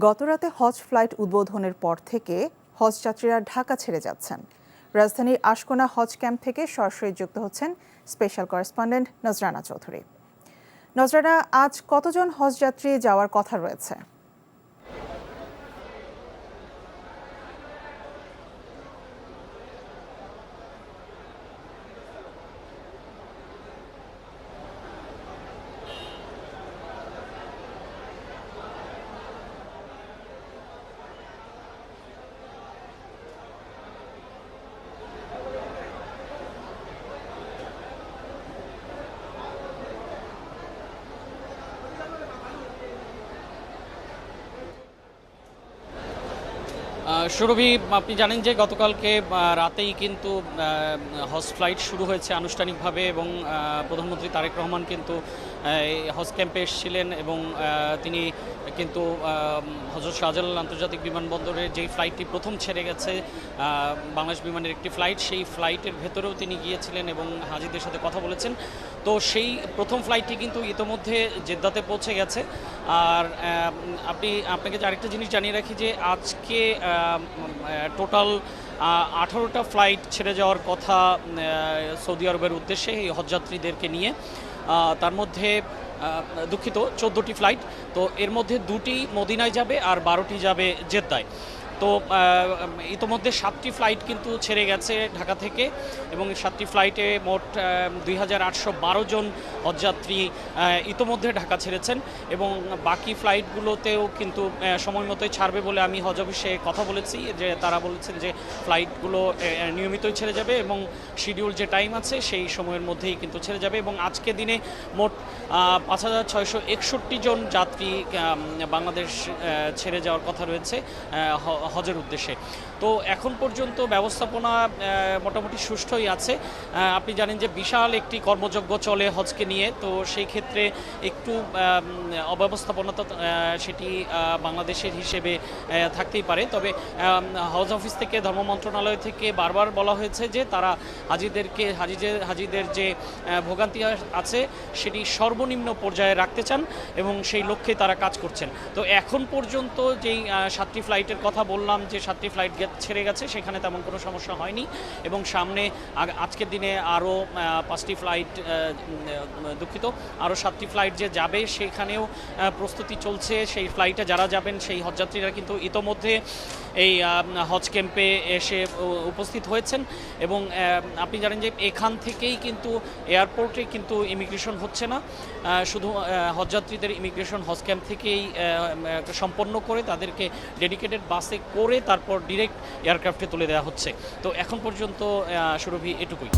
গতরাতে হজ ফ্লাইট উদ্বোধনের পর থেকে হজযাত্রীরা ঢাকা ছেড়ে যাচ্ছেন। রাজধানীর আশকোনা হজ ক্যাম্প থেকে সরাসরি যুক্ত হচ্ছেন স্পেশাল করেসপন্ডেন্ট নজরানা চৌধুরী। নজরানা, আজ কতজন হজযাত্রী যাওয়ার কথা রয়েছে? সুরভি, আপনি জানেন যে গতকালকে রাতেই কিন্তু হজ ফ্লাইট শুরু হয়েছে আনুষ্ঠানিকভাবে এবং প্রধানমন্ত্রী তারেক রহমান কিন্তু হজ ক্যাম্পে এসেছিলেন এবং তিনি কিন্তু হজরত শাহজালাল আন্তর্জাতিক বিমানবন্দরে যেই ফ্লাইটটি প্রথম ছেড়ে গেছে বাংলাদেশ বিমানের একটি ফ্লাইট, সেই ফ্লাইটের ভেতরেও তিনি গিয়েছিলেন এবং হাজিদের সাথে কথা বলেছেন। তো সেই প্রথম ফ্লাইটটি কিন্তু ইতোমধ্যে জেদ্দাতে পৌঁছে গেছে। আর আপনাকে আরেকটা জিনিস জানিয়ে রাখি যে আজকে টোটাল 18টা ফ্লাইট ছেড়ে যাওয়ার কথা সৌদি আরবের উদ্দেশ্যে এই হজযাত্রীদেরকে নিয়ে। তার মধ্যে দুঃখিত 14টি ফ্লাইট। তো এর মধ্যে 2টি মদিনায় যাবে আর 12টি যাবে জেদ্দায়। তো ইতোমধ্যে 7টি ফ্লাইট কিন্তু ছেড়ে গেছে ঢাকা থেকে এবং 7টি ফ্লাইটে মোট 2812 জন হজযাত্রী ইতোমধ্যে ঢাকা ছেড়েছেন এবং বাকি ফ্লাইটগুলোতেও কিন্তু সময় মতোই ছাড়বে বলে আমি হজ অফিসে কথা বলেছি, যে তারা বলেছেন যে ফ্লাইটগুলো নিয়মিতই ছেড়ে যাবে এবং শিডিউল যে টাইম আছে সেই সময়ের মধ্যেই কিন্তু ছেড়ে যাবে। এবং আজকে দিনে মোট 5661 জন যাত্রী বাংলাদেশ ছেড়ে যাওয়ার কথা রয়েছে হজের উদ্দেশ্যে। তো এখন পর্যন্ত ব্যবস্থাপনা মোটামুটি সুষ্ঠুই আছে। আপনি জানেন যে বিশাল একটি কর্মযজ্ঞ চলে হজকে নিয়ে, তো সেই ক্ষেত্রে একটু অব্যবস্থাপনাটা সেটি বাংলাদেশের হিসেবে থাকতেই পারে। তবে হজ অফিস থেকে ধর্ম মন্ত্রণালয় থেকে বারবার বলা হয়েছে যে তারা হাজিদের যে ভোগান্তি আছে সেটি সর্বনিম্ন পর্যায়ে রাখতে চান এবং সেই লক্ষ্যে তারা কাজ করছেন। তো এখন পর্যন্ত যেই 7টি ফ্লাইটের কথা বললাম যে 7টি ফ্লাইট ছেড়ে গেছে, সেখানে তেমন কোনো সমস্যা হয়নি এবং সামনে আজকের দিনে আরও 5টি ফ্লাইট আরও 7টি ফ্লাইট যে যাবে সেখানেও প্রস্তুতি চলছে। সেই ফ্লাইটে যারা যাবেন সেই হজযাত্রীরা কিন্তু ইতোমধ্যে এই হজ ক্যাম্পে এসে উপস্থিত হয়েছেন এবং আপনি জানেন যে এখান থেকেই কিন্তু এয়ারপোর্টে কিন্তু ইমিগ্রেশন হচ্ছে না, শুধু হজযাত্রীদের ইমিগ্রেশন হজ ক্যাম্প থেকেই সম্পন্ন করে তাদেরকে ডেডিকেটেড বাসে করে তারপর ডিরেক্ট এয়ারক্রাফটে তুলে দেওয়া হচ্ছে। তো এখন পর্যন্ত সুরভি এটুকুই।